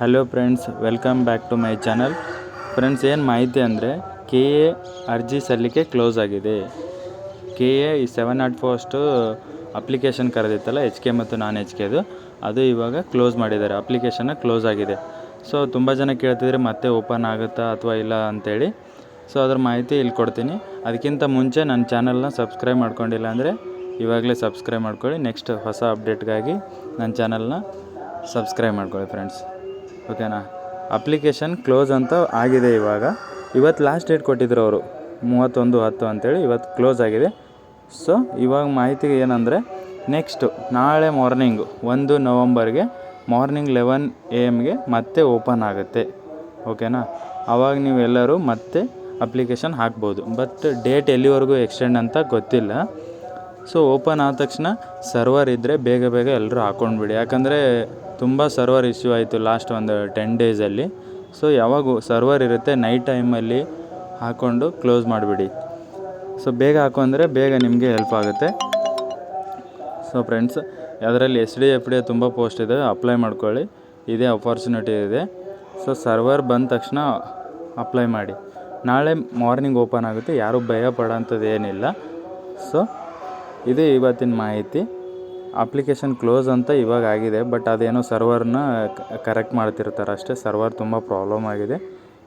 Hello friends, welcome back to my channel. Friends, ಏನು ಮಾಹಿತಿ ಅಂದರೆ KA ಅರ್ಜಿ ಸಲ್ಲಿಕೆ ಕ್ಲೋಸ್ ಆಗಿದೆ. KA ಈ 704 ಅಪ್ಲಿಕೇಶನ್ ಕರೆದಿತ್ತಲ್ಲ, HK ಮತ್ತು ನಾನ್ HKದು, ಅದು ಇವಾಗ ಕ್ಲೋಸ್ ಮಾಡಿದ್ದಾರೆ. ಅಪ್ಲಿಕೇಶನ್ನ ಕ್ಲೋಸ್ ಆಗಿದೆ. ಸೊ ತುಂಬ ಜನ ಕೇಳ್ತಿದ್ರೆ ಮತ್ತೆ ಓಪನ್ ಆಗುತ್ತಾ ಅಥವಾ ಇಲ್ಲ ಅಂತೇಳಿ. ಸೊ ಅದ್ರ ಮಾಹಿತಿ ಇಲ್ಲಿ ಕೊಡ್ತೀನಿ. ಅದಕ್ಕಿಂತ ಮುಂಚೆ ನನ್ನ ಚಾನಲ್ನ ಸಬ್ಸ್ಕ್ರೈಬ್ ಮಾಡ್ಕೊಂಡಿಲ್ಲ ಅಂದರೆ ಇವಾಗಲೇ ಸಬ್ಸ್ಕ್ರೈಬ್ ಮಾಡ್ಕೊಳ್ಳಿ. ನೆಕ್ಸ್ಟ್ ಹೊಸ ಅಪ್ಡೇಟ್ಗಾಗಿ ನನ್ನ ಚಾನಲ್ನ ಸಬ್ಸ್ಕ್ರೈಬ್ ಮಾಡ್ಕೊಳ್ಳಿ ಫ್ರೆಂಡ್ಸ್, ಓಕೆನಾ. ಅಪ್ಲಿಕೇಶನ್ ಕ್ಲೋಸ್ ಅಂತ ಆಗಿದೆ. ಇವತ್ತು ಲಾಸ್ಟ್ ಡೇಟ್ ಕೊಟ್ಟಿದ್ರು ಅವರು, 31/10 ಅಂತೇಳಿ. ಇವತ್ತು ಕ್ಲೋಸ್ ಆಗಿದೆ. ಸೊ ಇವಾಗ ಮಾಹಿತಿ ಏನಂದರೆ, ನೆಕ್ಸ್ಟು ನಾಳೆ ಮಾರ್ನಿಂಗು 1 ನವಂಬರ್ಗೆ ಮಾರ್ನಿಂಗ್ 11 AM ಮತ್ತೆ ಓಪನ್ ಆಗುತ್ತೆ, ಓಕೆನಾ. ಆವಾಗ ನೀವೆಲ್ಲರೂ ಮತ್ತೆ ಅಪ್ಲಿಕೇಶನ್ ಹಾಕ್ಬೋದು. ಬಟ್ ಡೇಟ್ ಎಲ್ಲಿವರೆಗೂ ಎಕ್ಸ್ಟೆಂಡ್ ಅಂತ ಗೊತ್ತಿಲ್ಲ. ಸೊ ಓಪನ್ ಆದ ತಕ್ಷಣ ಸರ್ವರ್ ಇದ್ದರೆ ಬೇಗ ಎಲ್ಲರೂ ಹಾಕ್ಕೊಂಡ್ಬಿಡಿ. ಯಾಕಂದರೆ ತುಂಬ ಸರ್ವರ್ ಇಶ್ಯೂ ಆಯಿತು ಲಾಸ್ಟ್ ಒಂದು 10 ಡೇಸಲ್ಲಿ. ಸೊ ಯಾವಾಗ ಸರ್ವರ್ ಇರುತ್ತೆ ನೈಟ್ ಟೈಮಲ್ಲಿ ಹಾಕ್ಕೊಂಡು ಕ್ಲೋಸ್ ಮಾಡಿಬಿಡಿ. ಸೊ ಬೇಗ ಹಾಕೊಂಡ್ರೆ ಬೇಗ ನಿಮಗೆ ಹೆಲ್ಪ್ ಆಗುತ್ತೆ. ಸೊ ಫ್ರೆಂಡ್ಸ್, ಅದರಲ್ಲಿ SDFD ತುಂಬ ಪೋಸ್ಟ್ ಇದೆ, ಅಪ್ಲೈ ಮಾಡ್ಕೊಳ್ಳಿ. ಇದೇ ಅಪಾರ್ಚುನಿಟಿ ಇದೆ. ಸೊ ಸರ್ವರ್ ಬಂದ ತಕ್ಷಣ ಅಪ್ಲೈ ಮಾಡಿ. ನಾಳೆ ಮಾರ್ನಿಂಗ್ ಓಪನ್ ಆಗುತ್ತೆ, ಯಾರೂ ಭಯ ಪಡೋಂಥದ್ದು ಏನಿಲ್ಲ. ಸೊ ಇದು ಇವತ್ತಿನ ಮಾಹಿತಿ. ಅಪ್ಲಿಕೇಶನ್ ಕ್ಲೋಸ್ ಅಂತ ಇವಾಗ ಆಗಿದೆ, ಬಟ್ ಅದೇನೋ ಸರ್ವರ್ನ ಕರೆಕ್ಟ್ ಮಾಡ್ತಿರ್ತಾರೆ ಅಷ್ಟೇ. ಸರ್ವರ್ ತುಂಬ ಪ್ರಾಬ್ಲಮ್ ಆಗಿದೆ.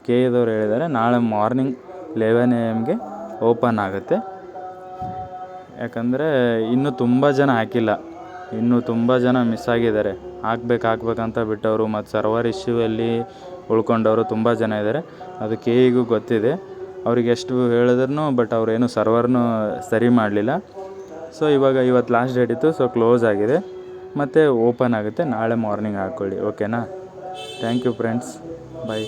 KAದವ್ರು ಹೇಳಿದ್ದಾರೆ ನಾಳೆ ಮಾರ್ನಿಂಗ್ 11 AM ಓಪನ್ ಆಗುತ್ತೆ. ಯಾಕಂದರೆ ಇನ್ನೂ ತುಂಬ ಜನ ಹಾಕಿಲ್ಲ, ಇನ್ನೂ ತುಂಬ ಜನ ಮಿಸ್ ಆಗಿದ್ದಾರೆ. ಹಾಕ್ಬೇಕಂತ ಬಿಟ್ಟವರು ಮತ್ತು ಸರ್ವರ್ ಇಶ್ಯೂವಲ್ಲಿ ಉಳ್ಕೊಂಡವರು ತುಂಬ ಜನ ಇದ್ದಾರೆ. ಅದು KAಗೂ ಗೊತ್ತಿದೆ. ಅವ್ರಿಗೆ ಎಷ್ಟು ಹೇಳಿದ್ರು ಬಟ್ ಅವರೇನು ಸರ್ವರ್ನೂ ಸರಿ ಮಾಡಲಿಲ್ಲ. ಸೊ ಇವತ್ತು ಲಾಸ್ಟ್ ಡೇಟ್ ಇತ್ತು. ಸೊ ಕ್ಲೋಸ್ ಆಗಿದೆ, ಮತ್ತು ಓಪನ್ ಆಗುತ್ತೆ. ನಾಳೆ ಮಾರ್ನಿಂಗ್ ಹಾಕ್ಕೊಳ್ಳಿ, ಓಕೆನಾ. Thank you friends, bye.